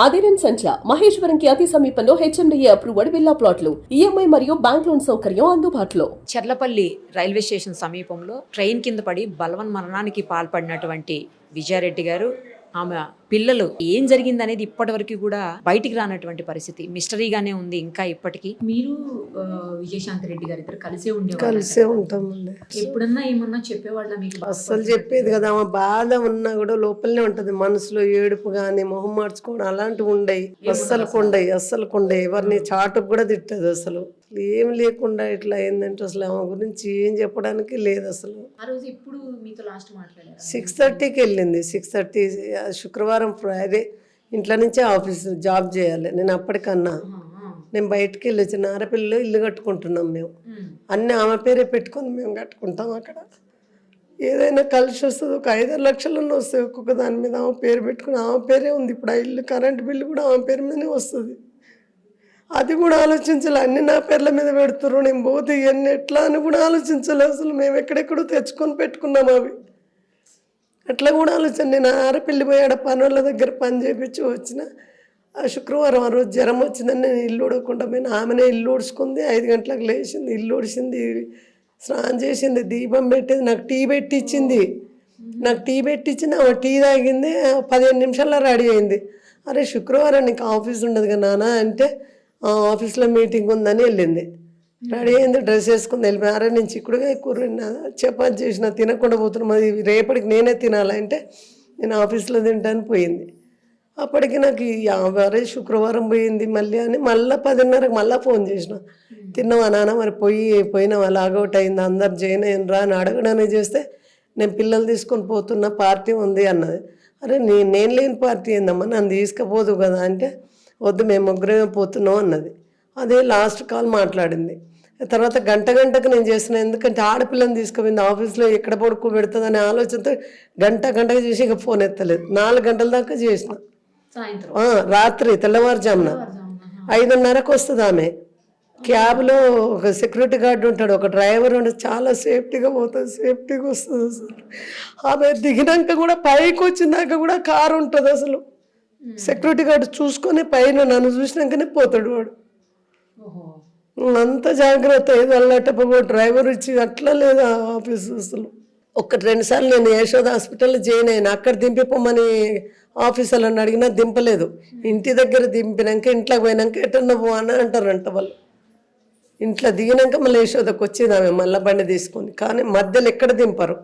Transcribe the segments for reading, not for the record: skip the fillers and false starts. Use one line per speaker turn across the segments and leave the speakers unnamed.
అదిరన్ సంచ మహేశ్వరంకి అతి సమీపంలో HMDA approved villa ప్లాట్లు ఈఎంఐ మరియు బ్యాంక్ లోన్ సౌకర్యం అందుబాటులో.
చర్లపల్లి రైల్వే స్టేషన్ సమీపంలో ట్రైన్ కింద పడి బలవన్మరణానికి పాల్పడినటువంటి విజయారెడ్డి గారు, ఆమె పిల్లలు ఏం జరిగింది అనేది ఇప్పటి వరకు కూడా బయటికి రానటువంటి పరిస్థితి మిస్టరీగానే ఉంది. ఇంకా ఇప్పటికీ మీరు విజయశాంతి రెడ్డి గారు ఇద్దరు
కలిసే ఉంటామండి.
ఎప్పుడన్నా ఏమన్నా చెప్పేవాళ్ళ మీకు?
అస్సలు చెప్పేది కదా, ఆమె బాధ ఉన్నా కూడా లోపలనే ఉంటది, మనసులో ఏడుపు గాని మొహం మార్చుకోవడం అలాంటివి ఉండయి. అస్సలు కొండయి ఎవరిని చాటుకు కూడా తిట్టదు. అసలు ఏం లేకుండా ఇట్లా అయిందంటే అసలు ఆమె గురించి ఏం చెప్పడానికి లేదు. అసలు
ఆ రోజు ఇప్పుడు మీతో లాస్ట్ మాట్లాడారు
6:30కి వెళ్ళింది. 6:30 శుక్రవారం ఫ్రైడే ఇంట్లో నుంచే ఆఫీస్ జాబ్ చేయాలి. నేను అప్పటికన్నా నేను బయటకు వెళ్ళి వచ్చిన ఆడపిల్లలు ఇల్లు కట్టుకుంటున్నాం మేము. అన్నీ ఆమె పేరే పెట్టుకొని మేము కట్టుకుంటాం. అక్కడ ఏదైనా కలిసి వస్తుంది, ఒక 5-6 లక్షలన్నా వస్తాయి ఒక్కొక్క దాని మీద. ఆమె పేరు పెట్టుకుని ఆమె పేరే ఉంది. ఇప్పుడు ఆ ఇల్లు కరెంట్ బిల్లు కూడా ఆమె పేరు మీదనే వస్తుంది. అది కూడా ఆలోచించాలి. అన్ని నా పేర్ల మీద పెడుతున్నారు, నేను పోతే ఇవన్నీ ఎట్లా అని కూడా ఆలోచించాలి. అసలు మేము ఎక్కడెక్కడో తెచ్చుకొని పెట్టుకున్నాం అవి. అట్లా కూడా ఆలోచన. నేను ఆడపిల్లి పోయాడ పనుల దగ్గర పని చేయించి వచ్చిన ఆ శుక్రవారం ఆ రోజు జ్వరం వచ్చిందని నేను ఇల్లు ఊడకుండా పోయిన. ఆమెనే ఇల్లు ఊడ్చుకుంది, 5 గంటలకు లేచింది, ఇల్లు ఊడిచింది, స్నానం చేసింది, దీపం పెట్టింది, నాకు టీ పెట్టించింది. ఆమె టీ తాగింది, 15 నిమిషాల్లో రెడీ అయింది. అరే శుక్రవారం నీకు ఆఫీస్ ఉండదు కదా నాన్న అంటే, ఆఫీస్లో మీటింగ్ ఉందని వెళ్ళింది. రెడీ అయింది, డ్రెస్ వేసుకుంది, వెళ్ళిపోయి. అరే నేను చిక్కుడుగా కూర చపాతి చేసిన తినకుండా పోతున్నా, మరి రేపటికి నేనే తినాలంటే నేను ఆఫీస్లో తింటాను పోయింది. అప్పటికి నాకు అరే శుక్రవారం పోయింది మళ్ళీ అని మళ్ళీ 10:30కి మళ్ళీ ఫోన్ చేసిన. తిన్నావా నాన్న, మరి పోయినావా, లాగౌట్ అయింది, అందరు జాయిన్ అయిన రా అని అడగడానికి చేస్తే నేను పిల్లలు తీసుకొని పోతున్న పార్టీ ఉంది అన్నది. అరే నేను లేని పార్టీ ఏందమ్మా, నన్ను తీసుకుపోదు కదా అంటే, వద్దు మేము ముగ్గురమే పోతున్నాం అన్నది. అదే లాస్ట్ కాల్ మాట్లాడింది. తర్వాత గంటకు నేను చేసిన, ఎందుకంటే ఆడపిల్లని తీసుకుపోయింది ఆఫీస్లో ఎక్కడ పడుకోబెడుతుంది అనే ఆలోచనతో గంటకు చేసి ఇక ఫోన్ ఎత్తలేదు. 4 గంటల దాకా చేసిన. రాత్రి తెల్లవారుజామున 5:30కు వస్తుంది ఆమె. క్యాబ్లో ఒక సెక్యూరిటీ గార్డు ఉంటాడు, ఒక డ్రైవర్ ఉంటాడు, చాలా సేఫ్టీగా పోతుంది, సేఫ్టీగా వస్తుంది. అసలు ఆమె దిగినాక కూడా పైకి వచ్చినాక కూడా కారు ఉంటుంది. అసలు సెక్యూరిటీ గార్డు చూసుకొని పైన నన్ను చూసినాకనే పోతాడు వాడు. అంత జాగ్రత్త, ఏదో అల్లటపో డ్రైవర్ ఇచ్చి అట్లా లేదు ఆఫీస్. అసలు 1-2 సార్లు నేను యశోద హాస్పిటల్లో జాయిన్ అయినా, అక్కడ దింపిపోమని ఆఫీసర్లను అడిగినా దింపలేదు. ఇంటి దగ్గర దింపినాక ఇంట్లోకి పోయినాక ఎటన్నా పో అని అంటారంట వాళ్ళు. ఇంట్లో దిగినాక మళ్ళీ యశోదకు వచ్చేది ఆమె మళ్ళీ బండి తీసుకొని. కానీ మధ్యలో ఎక్కడ దింపరు,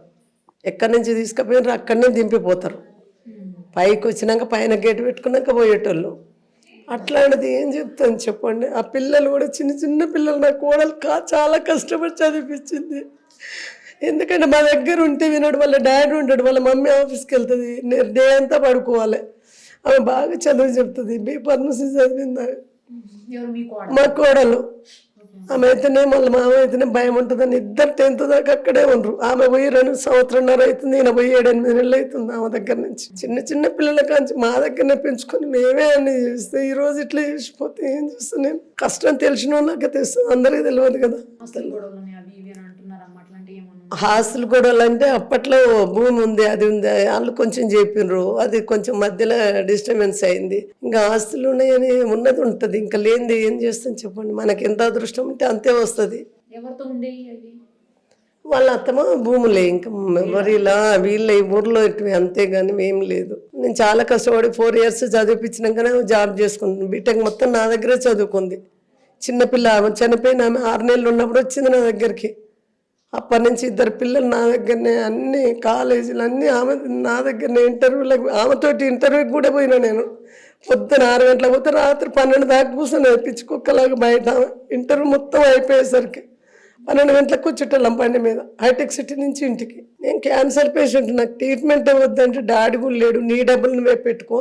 ఎక్కడి నుంచి తీసుకుపోయినారు అక్కడనే దింపిపోతారు. పైకి వచ్చినాక పైన గేటు పెట్టుకున్నాక పోయేటోళ్ళు. అట్లాంటిది ఏం చెప్తాను చెప్పండి. ఆ పిల్లలు కూడా చిన్న పిల్లలు, నా కోడలు చాలా కష్టపడి చదివించింది. ఎందుకంటే మా దగ్గర ఉంటే వినడు, వాళ్ళ డాడీ ఉంటాడు, వాళ్ళ మమ్మీ ఆఫీస్కి వెళ్తుంది, నేను డే అంతా పడుకోవాలి. ఆమె బాగా చదువు చెప్తుంది, B.Pharmacy చదివింది మా కోడలు. ఆమె అయితేనే మళ్ళీ మామ అయితేనే భయం ఉంటుందని ఇద్దరు 10th దాకా అక్కడే ఉండరు. ఆమె పోయి 2 సంవత్సరాలన్నర అవుతుంది, ఈయన పోయి 7-8 నెలలు అవుతుంది ఆమె దగ్గర నుంచి. చిన్న పిల్లల కాంచి మా దగ్గరనే పెంచుకొని మేమే అన్ని చేస్తే ఈరోజు ఇట్లా చేసిపోతే ఏం చేస్తాను నేను. కష్టం తెలిసిన వాళ్ళకే తెలుస్తుంది, అందరికీ తెలియదు కదా. హాస్టల్ గొడవలు అంటే అప్పట్లో భూమి ఉంది, అది ఉంది, వాళ్ళు కొంచెం చెప్పినరు, అది కొంచెం మధ్యలో డిస్టర్బెన్స్ అయింది. ఇంకా ఆస్తులు ఉన్నాయని ఉన్నది ఉంటుంది, ఇంకా లేనిది ఏం చేస్తాం చెప్పండి. మనకి ఎంత అదృష్టం ఉంటే అంతే వస్తుంది. వాళ్ళ అత్తమ్మ భూములే, ఇంకా ఎవరిలా వీళ్ళ ఈ ఊర్లో ఇటు అంతేగాని ఏం లేదు. నేను చాలా కష్టపడి 4 years చదివిపించినాకనే జాబ్ చేసుకుంటాను. బీటెక్ మొత్తం నా దగ్గరే చదువుకుంది. చిన్నపిల్ల చనిపోయిన ఆమె 6 నెలలు ఉన్నప్పుడు వచ్చింది నా దగ్గరికి. అప్పటి నుంచి 2 పిల్లలు నా దగ్గరనే, అన్ని కాలేజీలు అన్నీ ఆమె నా దగ్గరనే. ఇంటర్వ్యూలకు ఆమెతోటి ఇంటర్వ్యూకి కూడా పోయినా నేను. పొద్దున 6 గంటలకు పోతే రాత్రి 12 దాకా కూర్చొని పిచ్చుకొక్కలాగా బయట. ఇంటర్వ్యూ మొత్తం అయిపోయేసరికి 12 గంటలకు వచ్చేటోళ్ళం బండి మీద హైటెక్ సిటీ నుంచి ఇంటికి. నేను క్యాన్సర్ పేషెంట్, నాకు ట్రీట్మెంట్ వద్దంటే డాడీ కూడా లేడు, నీ డబ్బులు నువ్వే పెట్టుకో,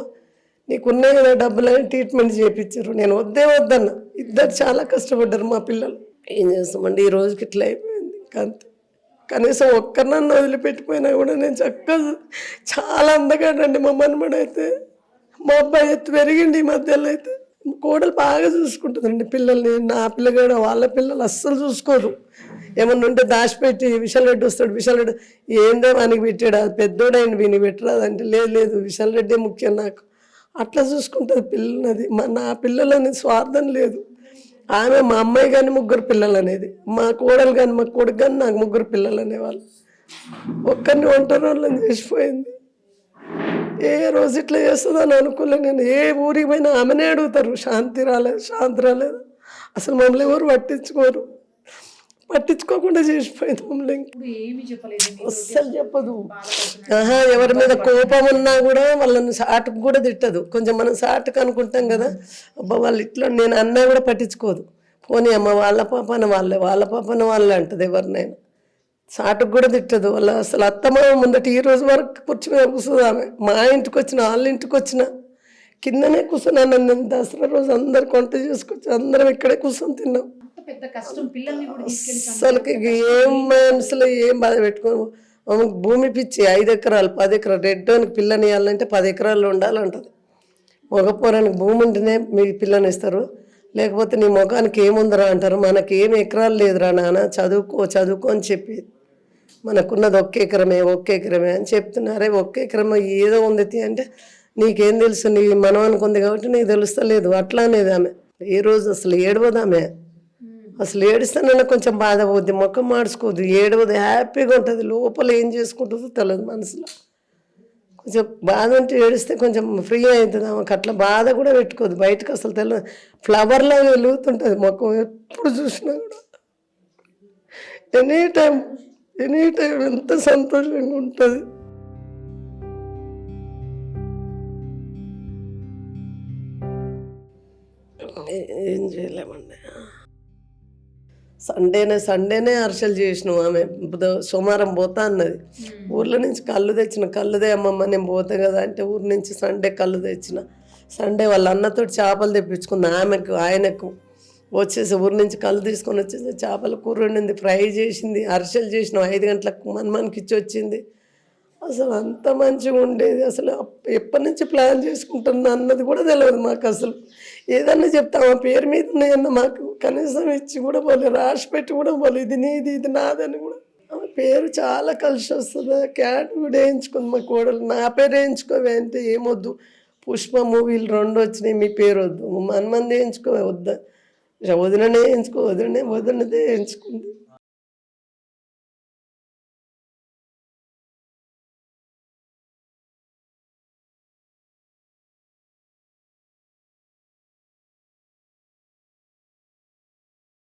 నీకున్నాయి కదా డబ్బులు అని ట్రీట్మెంట్ చేయించారు. నేను వద్దన్నా. ఇద్దరు చాలా కష్టపడ్డారు మా పిల్లలు. ఏం చేస్తామండి, ఈ రోజుకి ఇట్లా అయిపోయింది. అంతే, కనీసం ఒక్కరినన్ను వదిలిపెట్టిపోయినా కూడా నేను చక్కగా చాలా అందగాడండి మా మనమడు. అయితే మా అబ్బాయి ఎత్తు పెరిగిండి ఈ మధ్యలో. అయితే కోడలు బాగా చూసుకుంటుందండి పిల్లల్ని. నా పిల్లగాడు వాళ్ళ పిల్లలు అస్సలు చూసుకోదు. ఏమన్నా ఉంటే దాచిపెట్టి విశాల్ రెడ్డి వస్తాడు, విశాల్ రెడ్డి ఏందో మనకి పెట్టాడు, అది పెద్దోడైంది వీని పెట్టరాదంటే లేదు విశాల్ రెడ్డి ముఖ్యం నాకు. అట్లా చూసుకుంటుంది పిల్లలది. నా పిల్లలని స్వార్థం లేదు. ఆమె మా అమ్మాయి కానీ 3 పిల్లలు అనేది, మా కోడలు కానీ మా కొడుకు కానీ నాకు 3 పిల్లలు అనేవాళ్ళు. ఒక్కరిని ఒంటరి వాళ్ళని చేసిపోయింది. ఏ రోజు ఇట్లా చేస్తుందని అనుకోలేదు నేను. ఏ ఊరికి పోయినా ఆమెనే అడుగుతారు, శాంతి రాలేదు. అసలు మమ్మల్ని ఎవరు పట్టించుకోకుండా చేసిపోయింది మమ్మల్ని. అస్సలు చెప్పదు. ఎవరి మీద కోపం ఉన్నా కూడా వాళ్ళని సాటుకు కూడా తిట్టదు. కొంచెం మనం సాటుకు అనుకుంటాం కదా, అబ్బా వాళ్ళు ఇట్లా నేను అన్నా కూడా పట్టించుకోదు. పోనీ అమ్మ వాళ్ళ పాపన వాళ్ళే అంటది. ఎవరినైనా సాటుకు కూడా తిట్టదు. వాళ్ళ అసలు అత్తమ్మ ముందట ఈ రోజు వరకు కుర్చీ మీద కూర్చుంది ఆమె. మా ఇంటికి వచ్చిన వాళ్ళ ఇంటికి వచ్చిన కిందనే కూర్చున్నాను. నేను దసరా రోజు అందరికి వంట చేసుకొచ్చి అందరం ఇక్కడే కూర్చొని తిన్నాం. అసలుకి ఏం మనసులో ఏం బాధ పెట్టుకోము. ఆమెకు భూమి పిచ్చి 5 ఎకరాలు 10 ఎకరాలు రెడ్డోనికి పిల్లని ఇవ్వాలంటే 10 ఎకరాలు ఉండాలంటది. మగపోరానికి భూమి ఉంటేనే మీ పిల్లని ఇస్తారు, లేకపోతే నీ ముఖానికి ఏముందరా అంటారు. మనకి ఏం ఎకరాలు లేదురా నాన్న, చదువుకో అని చెప్పి మనకున్నది 1 ఎకరమే అని చెప్తున్నారే. 1 ఎకరం ఏదో ఉంది అంటే నీకేం తెలుసు, నీ మనం అనుకుంది కాబట్టి నీకు తెలుస్తలేదు అట్లా అనేది ఆమె. ఏ రోజు అసలు ఏడవదు ఆమె. అసలు ఏడుస్తానన్నా కొంచెం బాధ పోద్ది, ముఖం మార్చుకోదు, ఏడవదు, హ్యాపీగా ఉంటుంది. లోపల ఏం చేసుకుంటుందో తెలియదు. మనసులో కొంచెం బాధ ఉంటే ఏడిస్తే కొంచెం ఫ్రీ అవుతుంది ఆమెకు. అట్లా బాధ కూడా పెట్టుకోదు, బయటకు అసలు తెలియదు. ఫ్లవర్లా వెలుగుతుంటుంది ముఖం ఎప్పుడు చూసినా కూడా. ఎనీ టైం ఎంత సంతోషంగా ఉంటుంది. ఏం చేయలేమండి. సండేనే అరిసెలు చేసినాం. ఆమె సోమవారం పోతా అన్నది. ఊర్లో నుంచి కళ్ళు తెచ్చిన. కళ్ళుదే అమ్మమ్మ నేను పోతా కదా అంటే ఊరి నుంచి సండే కళ్ళు తెచ్చిన. సండే వాళ్ళ అన్నతో చేపలు తెప్పించుకుంది. ఆయనకు వచ్చేసి ఊరి నుంచి కళ్ళు తీసుకొని వచ్చేసి చేపల కూర వండింది, ఫ్రై చేసింది, అరిసెలు చేసినాం. 5 గంటలకు మనకి ఇచ్చి వచ్చింది. అసలు అంత మంచిగా ఉండేది. అసలు ఎప్పటి నుంచి ప్లాన్ చేసుకుంటుంది అన్నది కూడా తెలియదు మాకు. అసలు ఏదన్నా చెప్తాం ఆ పేరు మీద ఉన్నాయన్న మాకు కనీసం ఇచ్చి కూడా పోలేదు, రాసి పెట్టి కూడా పోలేదు. ఇది నీది ఇది నాదని కూడా. ఆమె పేరు చాలా కలిసి వస్తుంది. క్యాట్ కూడా వేయించుకుంది మా కోడలు. నా పేరు వేయించుకోవే అంటే ఏమొద్దు, పుష్ప మూవీలు 2 వచ్చినాయి, మీ పేరు వద్దు, మనమంది వేయించుకోవే వద్దా, వదిననే వేయించుకో, వదినదే వేయించుకుంది.